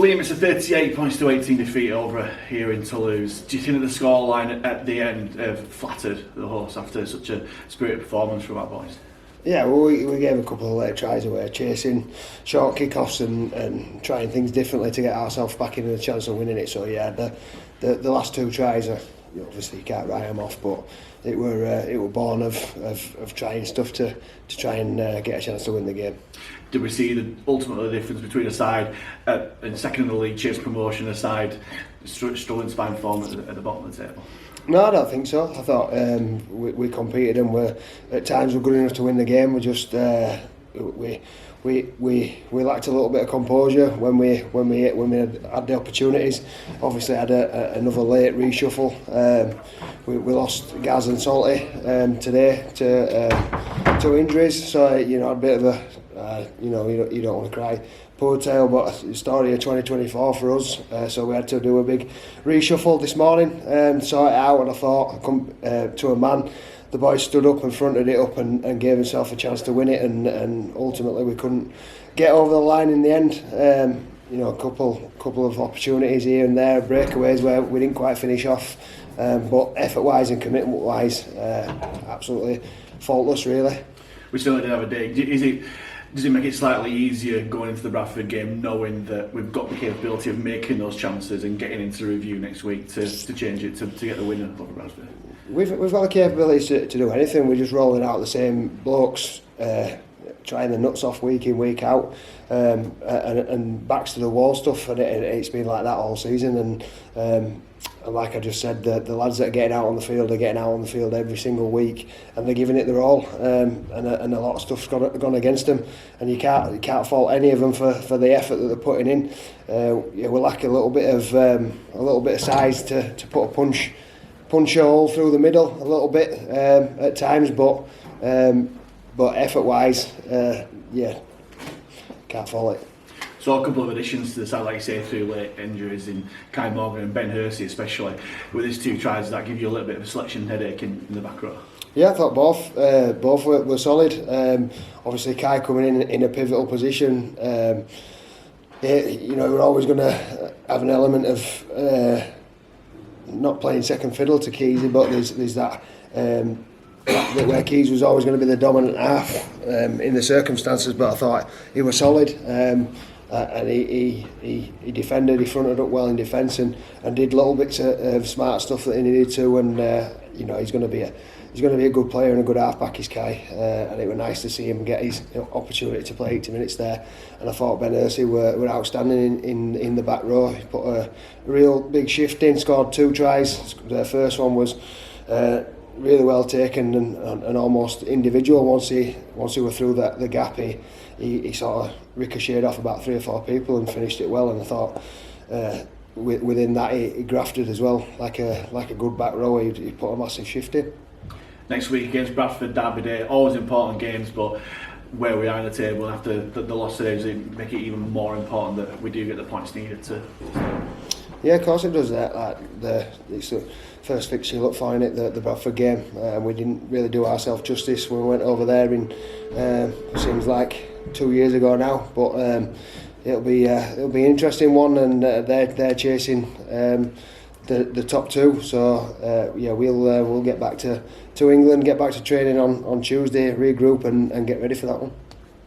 Liam, it's a 38 points to 18 defeat over here in Toulouse. Do you think that the scoreline at the end flattered the hosts after such a spirited performance from our boys? Yeah, well, we gave a couple of late tries away, chasing short kick-offs and trying things differently to get ourselves back into the chance of winning it. So yeah, the last two tries are, obviously you can't write them off, but it were born of trying stuff to try and get a chance to win the game. Did we see ultimately the difference between a side in second in the league, chase promotion, a side struggling to find form at the bottom of the table? No, I don't think so. I thought we competed and at times we're good enough to win the game. We just we lacked a little bit of composure when we had the opportunities. Obviously, had another late reshuffle. We lost Gaz and Salty today to injuries, so a bit of a you don't want to cry poor tale, but it's story of 2024 for us. So we had to do a big reshuffle this morning and sort it out. And I thought, to a man, the boys stood up and fronted it up and gave himself a chance to win it. And ultimately, we couldn't get over the line in the end. A couple of opportunities here and there, breakaways where we didn't quite finish off. But effort-wise and commitment-wise, absolutely faultless, really. We certainly did have a day. Does it make it slightly easier going into the Bradford game, knowing that we've got the capability of making those chances and getting into review next week to change it to get the winner over Bradford? We've got the capability to do anything. We're just rolling out the same blokes, trying the nuts off week in, week out, and backs to the wall stuff. And it's been like that all season. And like I just said, the lads that are getting out on the field are getting out on the field every single week, and they're giving it their all. And a lot of stuff's gone against them, and you can't fault any of them for the effort that they're putting in. We lack a little bit of size to put a punch a hole through the middle a little bit at times, but effort-wise, can't fault it. So a couple of additions to the side, like you say, through late injuries in Kai Morgan and Ben Hersey especially. With his two tries, does that give you a little bit of a selection headache in the back row? Yeah, I thought both were solid. Obviously, Kai coming in a pivotal position. We're always going to have an element of not playing second fiddle to Keysy, but there's that. Where Keys was always going to be the dominant half in the circumstances, but I thought he was solid. And he defended, he fronted up well in defence and did little bits of smart stuff that he needed to, and he's going to be a good player and a good half-back, is Kai, and it was nice to see him get his opportunity to play 80 minutes there. And I thought Ben Hersey were outstanding in the back row. He put a real big shift in, scored 2 tries. The first one was really well taken and almost individual. Once he was through the gap, he sort of ricocheted off about 3 or 4 people and finished it well. And I thought within that he grafted as well, like a good back row. He put a massive shift in. Next week against Bradford, Derby Day, always important games, but where we are in the table after the loss today, does it make it even more important that we do get the points needed to? Yeah, of course it does. It's the first fixture you look for in it, the Bradford game. We didn't really do ourselves justice when we went over there seems like 2 years ago now, but it'll be an interesting one, and they're chasing the top 2. So we'll get back to England, get back to training on Tuesday, regroup and get ready for that one.